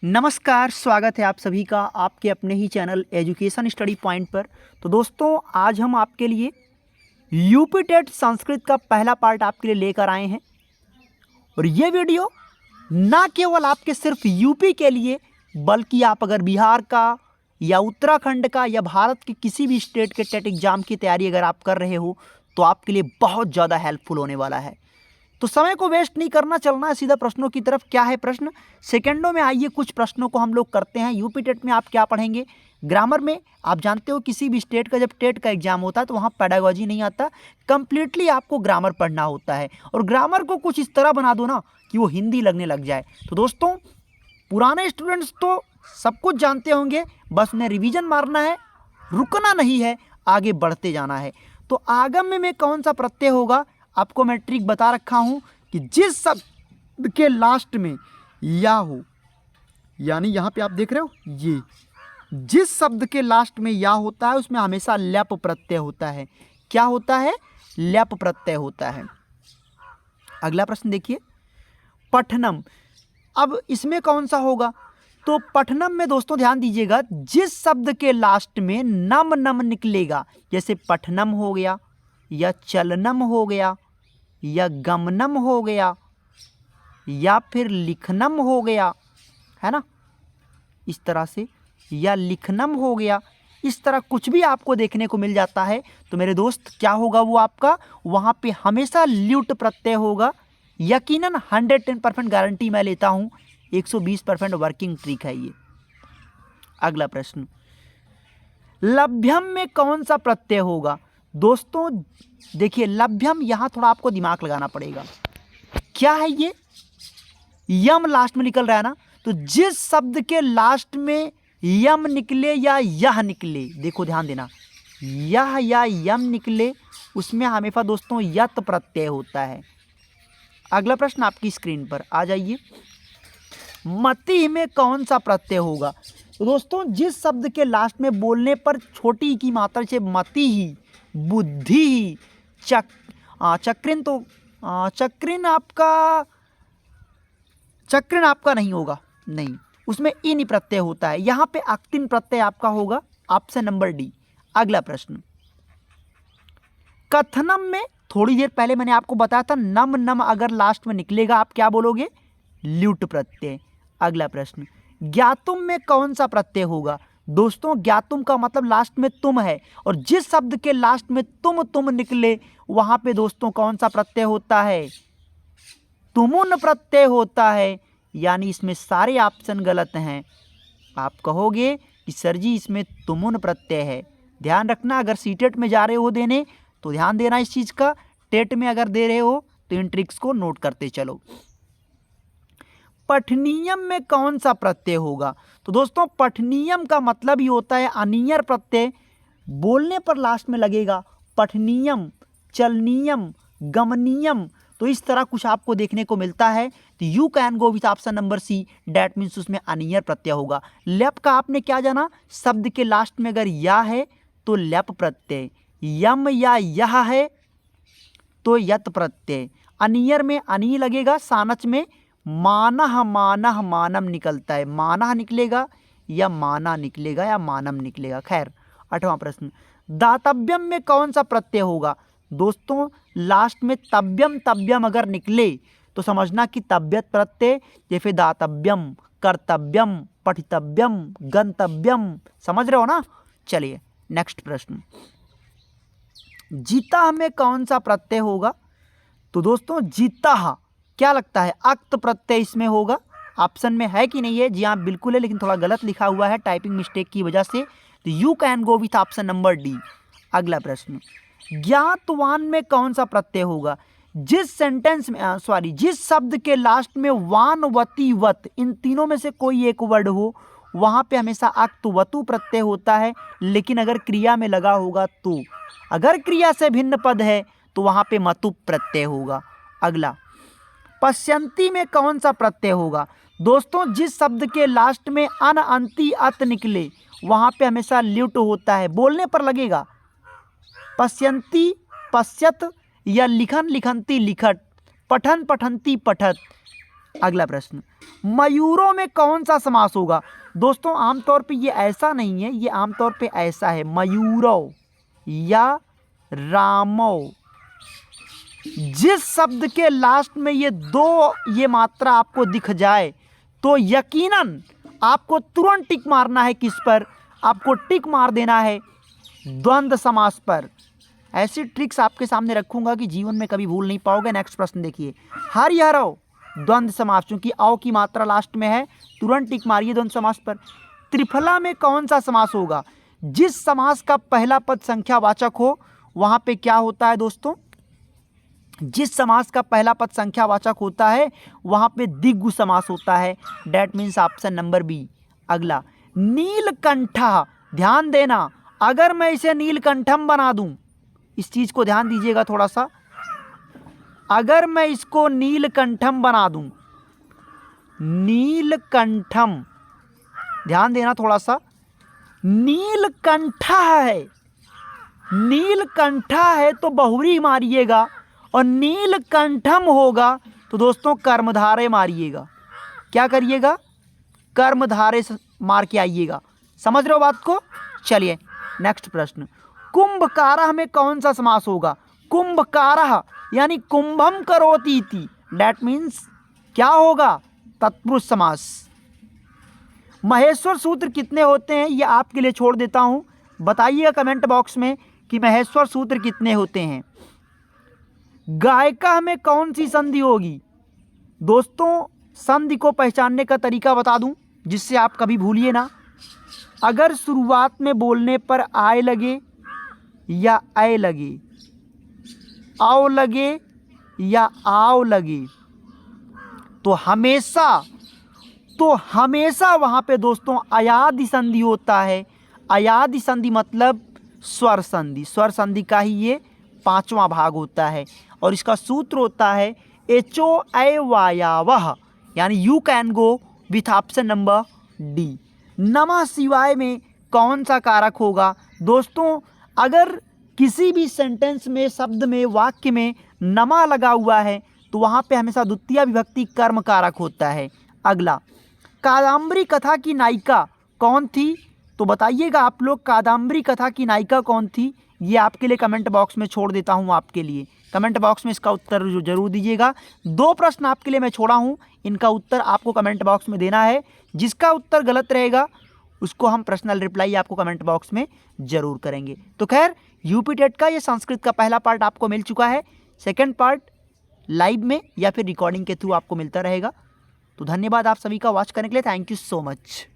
नमस्कार, स्वागत है आप सभी का आपके अपने ही चैनल एजुकेशन स्टडी पॉइंट पर। तो दोस्तों, आज हम आपके लिए यूपी टेट संस्कृत का पहला पार्ट आपके लिए लेकर आए हैं। और ये वीडियो ना केवल आपके सिर्फ यूपी के लिए, बल्कि आप अगर बिहार का या उत्तराखंड का या भारत के किसी भी स्टेट के टेट एग्ज़ाम की तैयारी अगर आप कर रहे हो तो आपके लिए बहुत ज़्यादा हेल्पफुल होने वाला है। तो समय को वेस्ट नहीं करना, चलना है सीधा प्रश्नों की तरफ। क्या है प्रश्न? सेकंडों में आइए कुछ प्रश्नों को हम लोग करते हैं। यूपी टेट में आप क्या पढ़ेंगे? ग्रामर में आप जानते हो किसी भी स्टेट का जब टेट का एग्जाम होता है तो वहाँ पेडागोजी नहीं आता, कंप्लीटली आपको ग्रामर पढ़ना होता है। और ग्रामर को कुछ इस तरह बना दो ना कि वो हिंदी लगने लग जाए। तो दोस्तों, पुराने स्टूडेंट्स तो सब कुछ जानते होंगे, बस उन्हें रिवीजन मारना है, रुकना नहीं है, आगे बढ़ते जाना है। तो आगम में कौन सा प्रत्यय होगा? आपको मैं ट्रिक बता रखा हूं कि जिस शब्द के लास्ट में या हो, यानी यहां पे आप देख रहे हो ये जिस शब्द के लास्ट में या होता है उसमें हमेशा ल्याप प्रत्यय होता है। क्या होता है? ल्याप प्रत्यय होता है। अगला प्रश्न देखिए, पठनम। अब इसमें कौन सा होगा? तो पठनम में दोस्तों ध्यान दीजिएगा, जिस शब्द के लास्ट में नम नम निकलेगा, जैसे पठनम हो गया या चलनम हो गया या गमनम हो गया या फिर लिखनम हो गया, है ना, इस तरह से, या लिखनम हो गया, इस तरह कुछ भी आपको देखने को मिल जाता है तो मेरे दोस्त क्या होगा? वो आपका वहाँ पे हमेशा ल्यूट प्रत्यय होगा। यकीनन 110% गारंटी मैं लेता हूँ, 120% वर्किंग ट्रिक है ये। अगला प्रश्न, लभ्यम में कौन सा प्रत्यय होगा? दोस्तों देखिए, लभ्यम यहाँ थोड़ा आपको दिमाग लगाना पड़ेगा। क्या है ये? यम लास्ट में निकल रहा है ना, तो जिस शब्द के लास्ट में यम निकले या यह निकले, देखो ध्यान देना, यह या यम निकले, उसमें हमेशा दोस्तों यत प्रत्यय होता है। अगला प्रश्न आपकी स्क्रीन पर आ जाइए, मति में कौन सा प्रत्यय होगा? तो दोस्तों, जिस शब्द के लास्ट में बोलने पर छोटी की मात्रा से मति ही, बुद्धि ही, चक्रिन, तो चक्रिन आपका नहीं होगा, नहीं, उसमें इन प्रत्यय होता है। यहाँ पे अक्तिन प्रत्यय आपका होगा, ऑप्शन नंबर डी। अगला प्रश्न, कथनम में थोड़ी देर पहले मैंने आपको बताया था, नम नम अगर लास्ट में निकलेगा आप क्या बोलोगे? ल्यूट प्रत्यय। अगला प्रश्न, ज्ञातुम में कौन सा प्रत्यय होगा? दोस्तों, ज्ञातुम का मतलब लास्ट में तुम है, और जिस शब्द के लास्ट में तुम निकले वहां पे दोस्तों कौन सा प्रत्यय होता है? तुमुन प्रत्यय होता है। यानी इसमें सारे ऑप्शन गलत हैं। आप कहोगे कि सर जी इसमें तुमुन प्रत्यय है। ध्यान रखना, अगर सीटेट में जा रहे हो देने तो ध्यान देना इस चीज का, टेट में अगर दे रहे हो तो इन ट्रिक्स को नोट करते चलो। पठनीयम में कौन सा प्रत्यय होगा? तो दोस्तों, पठनीयम का मतलब ही होता है अनियर प्रत्यय, बोलने पर लास्ट में लगेगा। पठनीयम, चलनीयम, गमनीयम, तो इस तरह कुछ आपको देखने को मिलता है। तो you can go with option number C, that means उसमें अनियर प्रत्यय होगा। लेप का आपने क्या जाना? शब्द के लास्ट में अगर या है तो लेप प्रत्यय, यम या यह है तो यत प्रत्यय, अनियर में अनी लगेगा, सानच में मानह मानह मानम निकलता है, मानह निकलेगा या माना निकलेगा या मानम निकलेगा। खैर, 8वां प्रश्न, दातव्यम में कौन सा प्रत्यय होगा? दोस्तों, लास्ट में तव्यम तव्यम अगर निकले तो समझना कि तव्यत प्रत्यय, जैसे दातव्यम, कर्तव्यम, पठितव्यम, गंतव्यम, समझ रहे हो ना। चलिए नेक्स्ट प्रश्न, जीता में कौन सा प्रत्यय होगा? तो दोस्तों, जीता क्या लगता है? अक्त प्रत्यय इसमें होगा। ऑप्शन में है कि नहीं है? जी हाँ, बिल्कुल है, लेकिन थोड़ा गलत लिखा हुआ है टाइपिंग मिस्टेक की वजह से। तो you can go with option number D. अगला प्रश्न, ज्ञातवान में कौन सा प्रत्यय होगा? जिस सेंटेंस में जिस शब्द के लास्ट में वान, वती, वत, इन तीनों में से कोई एक वर्ड हो वहां पे हमेशा अक्त वतु प्रत्यय होता है, लेकिन अगर क्रिया में लगा होगा तो, अगर क्रिया से भिन्न पद है तो वहां पे मतु प्रत्यय होगा। अगला, पश्यंती में कौन सा प्रत्यय होगा? दोस्तों, जिस शब्द के लास्ट में अन, अंति, अत निकले वहां पे हमेशा ल्यूट होता है, बोलने पर लगेगा। पश्यंती, पश्यत, या लिखन, लिखंती, लिखट, पठन, पठंती, पठत, अगला प्रश्न, मयूरों में कौन सा समास होगा? दोस्तों आमतौर पे ये ऐसा नहीं है, ये आमतौर पे ऐसा है, मयूरों या रामो। जिस शब्द के लास्ट में ये मात्रा आपको दिख जाए तो यकीनन आपको तुरंत टिक मारना है। किस पर? आपको टिक मार देना है द्वंद्व समास पर। ऐसी ट्रिक्स आपके सामने रखूंगा कि जीवन में कभी भूल नहीं पाओगे। नेक्स्ट प्रश्न देखिए, हरिहरौ द्वंद्व समास, चूंकि औ की मात्रा लास्ट में है, तुरंत टिक मारिए द्वंद्व समास पर। त्रिफला में कौन सा समास होगा? जिस समास का पहला पद संख्यावाचक हो वहां पे क्या होता है दोस्तों? जिस समास का पहला पद संख्यावाचक होता है वहां पे द्विगु समास होता है। That means option number B. अगला, नीलकंठा, ध्यान देना, अगर मैं इसे नीलकंठम बना दूं, इस चीज को ध्यान दीजिएगा थोड़ा सा, अगर मैं इसको नीलकंठम बना दूं, नीलकंठम, ध्यान देना थोड़ा सा, नीलकंठा है, नीलकंठा है तो बहुरी मारिएगा, और नीलकंठम होगा तो दोस्तों कर्मधारय मारिएगा। क्या करिएगा? कर्मधारय मार के आइएगा। समझ रहे हो बात को? चलिए नेक्स्ट प्रश्न, कुंभकारः में कौन सा समास होगा? कुंभकारः यानी कुंभम करोति इति, दैट मीन्स क्या होगा? तत्पुरुष समास। महेश्वर सूत्र कितने होते हैं ये आपके लिए छोड़ देता हूं, बताइएगा कमेंट बॉक्स में कि महेश्वर सूत्र कितने होते हैं। गायिका में कौन सी संधि होगी? दोस्तों संधि को पहचानने का तरीका बता दूं जिससे आप कभी भूलिए ना। अगर शुरुआत में बोलने पर आय लगे या ऐ लगे, आओ लगे या आओ लगे, तो हमेशा वहां पे दोस्तों अयादि संधि होता है। अयादि संधि मतलब स्वर संधि। स्वर संधि का ही ये पांचवा भाग होता है और इसका सूत्र होता है एचो ऐ वायावह, यानी you can go with option number D. नमः शिवाय में कौन सा कारक होगा? दोस्तों अगर किसी भी सेंटेंस में, शब्द में, वाक्य में नमा लगा हुआ है तो वहाँ पे हमेशा द्वितीय विभक्ति कर्म कारक होता है। अगला, कादम्बरी कथा की नायिका कौन थी? तो बताइएगा आप लोग, कादम्बरी कथा की नायिका कौन थी? ये आपके लिए कमेंट बॉक्स में छोड़ देता हूँ आपके लिए। कमेंट बॉक्स में इसका उत्तर जरूर दीजिएगा। 2 प्रश्न आपके लिए मैं छोड़ा हूँ, इनका उत्तर आपको कमेंट बॉक्स में देना है। जिसका उत्तर गलत रहेगा उसको हम पर्सनल रिप्लाई आपको कमेंट बॉक्स में जरूर करेंगे। तो खैर यूपी टेट का ये संस्कृत का पहला पार्ट आपको मिल चुका है। सेकेंड पार्ट लाइव में या फिर रिकॉर्डिंग के थ्रू आपको मिलता रहेगा। तो धन्यवाद आप सभी का वॉच करने के लिए। Thank you so much.